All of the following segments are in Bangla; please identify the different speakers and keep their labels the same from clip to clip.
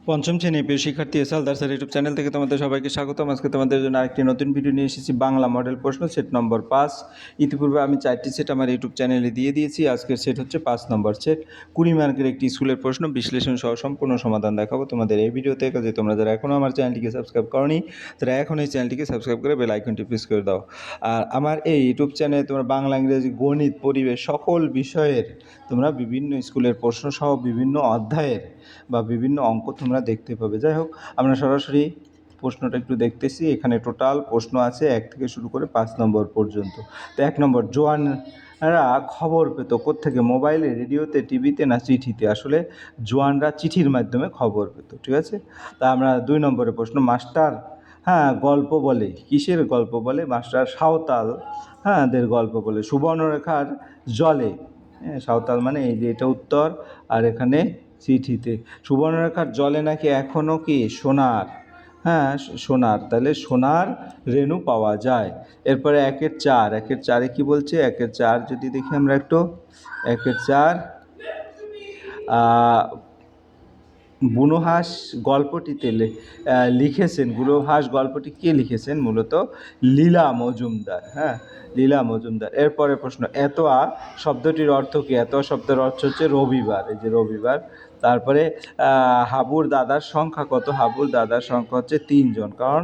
Speaker 1: পঞ্চম শ্রেণীর প্রিয় শিক্ষার্থী হালদার স্যার ইউটিউব চ্যানেল থেকে তোমাদের সবাইকে স্বাগতম। আজকে তোমাদের জন্য আরেকটি নতুন ভিডিও নিয়ে এসেছি, বাংলা মডেল প্রশ্ন সেট নম্বর 5। ইতিপূর্বে আমি 4টি সেট আমার ইউটিউব চ্যানেলে দিয়ে দিয়েছি। আজকের সেট হচ্ছে 5 নম্বর সেট। 20 মার্কের একটি স্কুলের প্রশ্ন, বিশ্লেষণ সহ সম্পূর্ণ সমাধান দেখাবো তোমাদের এই ভিডিওতে। কাজে তোমরা যারা এখনও আমার চ্যানেলটিকে সাবস্ক্রাইব করনি তারা এখন এই চ্যানেলটিকে সাবস্ক্রাইব করে বেল আইকনটি প্রেস করে দাও। আর আমার এই ইউটিউব চ্যানেলে তোমরা বাংলা, ইংরেজি, গণিত, পরিবেশ সকল বিষয়ের তোমরা বিভিন্ন স্কুলের প্রশ্ন সহ বিভিন্ন অধ্যায়ের বা বিভিন্ন অঙ্ক তোমরা দেখতে পাবে। যাই হোক, আমরা সরাসরি প্রশ্নটা একটু দেখতেছি। এখানে টোটাল প্রশ্ন আছে 1 থেকে শুরু করে 5 নম্বর পর্যন্ত। তো 1 নম্বর, জোয়ানরা খবর পেত কোত্থেকে? মোবাইলে, রেডিওতে, টিভিতে না চিঠিতে? আসলে জোয়ানরা চিঠির মাধ্যমে খবর পেত, ঠিক আছে। তা আমরা 2 নম্বরের প্রশ্ন, মাস্টার গল্প বলে, কিসের গল্প বলে? মাস্টার সাঁওতাল দের গল্প বলে। সুবর্ণরেখার জলে, সাঁওতাল মানে এই যে এটা উত্তর, আর এখানে চিঠিতে। সুবর্ণরেখার জলে নাকি এখনও কি সোনার, সোনার, তাহলে সোনার রেণু পাওয়া যায়। এরপরে 1-এর 4 কি বলছে? 1-এর 4 যদি দেখি আমরা একটু, 1-এর 4 বুনোহাঁস গল্পটিতে লিখেছেন, বুনোহাঁস গল্পটি কে লিখেছেন? মূলত লীলা মজুমদার, লীলা মজুমদার। এরপরে প্রশ্ন, এতোয়া শব্দটির অর্থ কী? এতোয়া শব্দের অর্থ হচ্ছে রবিবার, এই যে রবিবার। তারপরে হাবুর দাদার সংখ্যা কত? হাবুর দাদার সংখ্যা হচ্ছে 3 জন, কারণ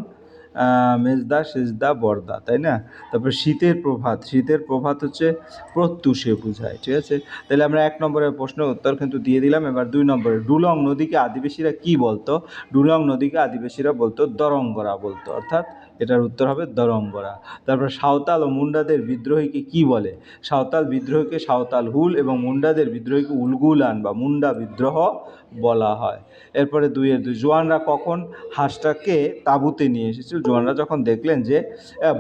Speaker 1: মেজদা, সেজদা, বরদা, তাই না? তারপর শীতের প্রভাত, শীতের প্রভাত হচ্ছে প্রত্যুষে বোঝায়, ঠিক আছে। তাহলে আমরা 1 নম্বরের প্রশ্নের উত্তর কিন্তু দিয়ে দিলাম। এবার 2 নম্বরে, ডুলং নদীকে আদিবাসীরা কি বলতো? ডুলং নদীকে আদিবাসীরা বলতো দরঙ্গরা বলতো, অর্থাৎ এটার উত্তর হবে দরঙ্গরা। তারপর সাঁওতাল ও মুন্ডাদের বিদ্রোহীকে কি বলে? সাঁওতাল বিদ্রোহীকে সাঁওতাল হুল এবং মুন্ডাদের বিদ্রোহীকে উলগুলান বা মুন্ডা বিদ্রোহ বলা হয়। এরপরে 2-এর 2, জোয়ানরা কখন হাঁসটাকে তাঁবুতে নিয়ে এসেছিল? জোয়ানরা যখন দেখলেন যে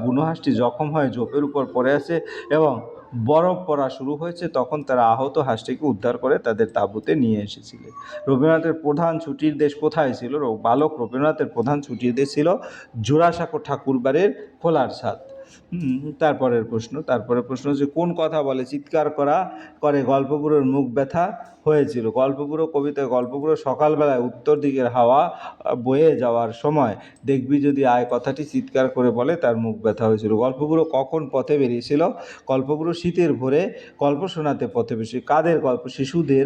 Speaker 1: বুনো হাঁসটি জখম হয়ে ঝোপের উপর পড়ে আছে এবং বরফ পড়া শুরু হয়েছে, তখন তারা আহত হাঁসটিকে উদ্ধার করে তাদের তাঁবুতে নিয়ে এসেছিলেন। রবীন্দ্রনাথের প্রধান ছুটির দেশ কোথায় ছিল? বালক রবীন্দ্রনাথের প্রধান ছুটির দেশ ছিল জোড়াসাঁকো ঠাকুরবাড়ির খোলার ছাদ। তারপরের প্রশ্ন হচ্ছে, কোন কথা বলে চিৎকার করে গল্পগুলোর মুখ ব্যথা হয়েছিল? গল্পগুলো কবিতায়, গল্পগুলো সকালবেলায় উত্তর দিকের হাওয়া বয়ে যাওয়ার সময় দেখবি যদি আয় কথাটি চিৎকার করে বলে তার মুখ ব্যথা হয়েছিল। গল্পগুলো কখন পথে বেরিয়েছিল? গল্পগুলো শীতের ভোরে গল্প শোনাতে পথে বেরিয়েছিল। কাদের গল্প? শিশুদের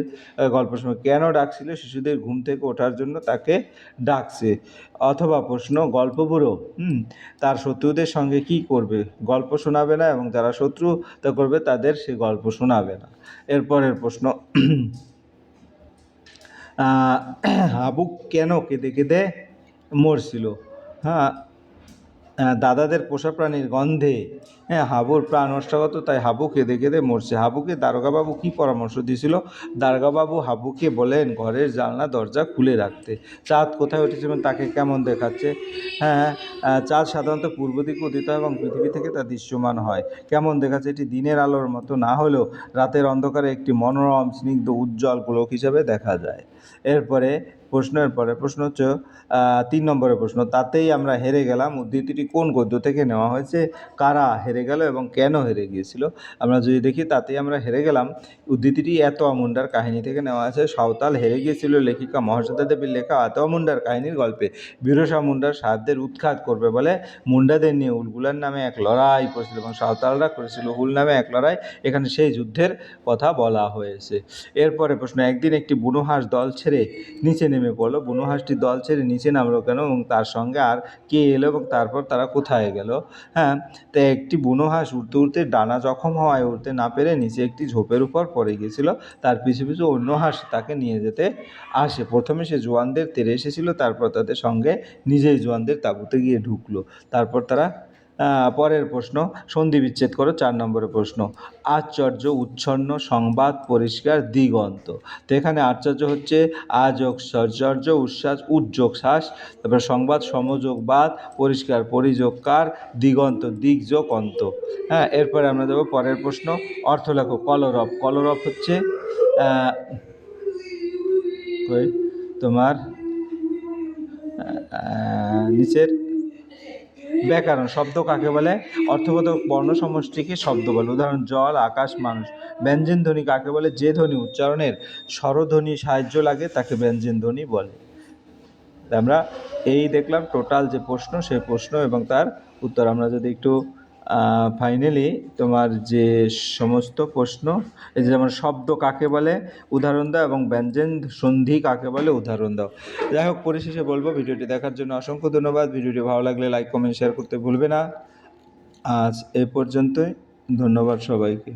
Speaker 1: গল্প শোনা। কেন ডাকছিল? শিশুদের ঘুম থেকে ওঠার জন্য তাকে ডাকছে। অথবা প্রশ্ন, গল্পগুলো তার শত্রুদের সঙ্গে কি করবে? গল্প শোনাবে না, এবং যারা শত্রুতা করবে তাদের সে গল্প শোনাবে না। এরপরের প্রশ্ন, হাবুক কেন কেঁদে কেঁদে মরছিল? দাদাদের পোষা প্রাণীর গন্ধে হাবুর প্রাণ নষ্টাগত, তাই হাবু কেঁদে কেঁদে মরছে। হাবুকে দারোগাবাবু কী পরামর্শ দিয়েছিল? দারোগাবাবু হাবুকে বলেন ঘরের জানলা দরজা খুলে রাখতে। চাঁদ কোথায় উঠেছে এবং তাকে কেমন দেখাচ্ছে? চাঁদ সাধারণত পূর্ব দিকে উদিত হয় এবং পৃথিবী থেকে তা দৃশ্যমান হয়। কেমন দেখাচ্ছে? এটি দিনের আলোর মতো না হলেও রাতের অন্ধকারে একটি মনোরম, স্নিগ্ধ, উজ্জ্বল গোলক হিসাবে দেখা যায়। এরপরে প্রশ্ন হচ্ছে 3 নম্বরের প্রশ্ন, তাতেই আমরা হেরে গেলাম উদ্ধৃতিটি কোন গদ্য থেকে নেওয়া হয়েছে? কারা হেরে গেল এবং কেন হেরে গিয়েছিল? আমরা যদি দেখি, তাতেই আমরা হেরে গেলাম উদ্ধৃতিটি এতোয়া মুন্ডার কাহিনী থেকে নেওয়া আছে। সাঁওতাল হেরে গিয়েছিল লেখিকা মহাশ্বেতা দেবীর লেখা এতোয়া মুন্ডার কাহিনীর গল্পে। বিরসা মুন্ডার সাহেবদের উৎখাত করবে বলে মুন্ডাদের নিয়ে উলগুলার নামে এক লড়াই করেছিল এবং সাঁওতালরা করেছিল হুল নামে এক লড়াই। এখানে সেই যুদ্ধের কথা বলা হয়েছে। এরপরে প্রশ্ন, একদিন একটি বুনো হাঁস দল ছেড়ে নিচে নেমে পড়লো। বুনো হাঁসটি দল ছেড়ে নিচে নামলো কেন এবং তার সঙ্গে আর কে এলো এবং তারপর তারা কোথায় গেল? তো একটি বুনো হাঁস উড়তে উড়তে ডানা জখম হওয়ায় উড়তে না পেরে নিচে একটি ঝোপের উপর পড়ে গিয়েছিল। তার পিছু পিছু অন্য হাঁস তাকে নিয়ে যেতে আসে। প্রথমে সে জোয়ানদের তেড়ে এসেছিল, তারপর তাদের সঙ্গে নিজেই জোয়ানদের তাঁবুতে গিয়ে ঢুকলো। তারপর তারা পরের প্রশ্ন, সন্ধি বিচ্ছেদ করো। 4 নম্বরের প্রশ্ন, আশ্চর্য, উচ্ছন্ন, সংবাদ, পরিষ্কার, দিগন্ত। তো এখানে আশ্চর্য হচ্ছে আযোগ সৌচর্য, উচ্ছ্বাস উদ্যোগ শ্বাস, তারপর সংবাদ সমযোগ বাদ, পরিষ্কার পরিযোগকার, দিগন্ত দিগযোগ অন্ত। এরপরে আমরা যাবো পরের প্রশ্ন, অর্থ লেখো। কলরব, কলরব হচ্ছে তোমার নিচের ব্যাকরণ। শব্দ কাকে বলে? অর্থবোধক বর্ণ সমষ্টিকে শব্দ বলে। উদাহরণ, জল, আকাশ, মানুষ। ব্যঞ্জন ধ্বনি কাকে বলে? যে ধ্বনি উচ্চারণের স্বরধ্বনি সাহায্য লাগে তাকে ব্যঞ্জন ধ্বনি বলে। তা আমরা এই দেখলাম টোটাল যে প্রশ্ন, সেই প্রশ্ন এবং তার উত্তর। আমরা যদি একটু ফাইনালি তোমার যে সমস্ত প্রশ্ন, এই যে যেমন শব্দ কাকে বলে উদাহরণ দাও এবং ব্যঞ্জন সন্ধি কাকে বলে উদাহরণ দাও। যাই হোক, পরিশেষে বলবো ভিডিওটি দেখার জন্য অসংখ্য ধন্যবাদ। ভিডিওটি ভালো লাগলে লাইক কমেন্ট শেয়ার করতে ভুলবে না। আজ এই পর্যন্তই, ধন্যবাদ সবাইকে।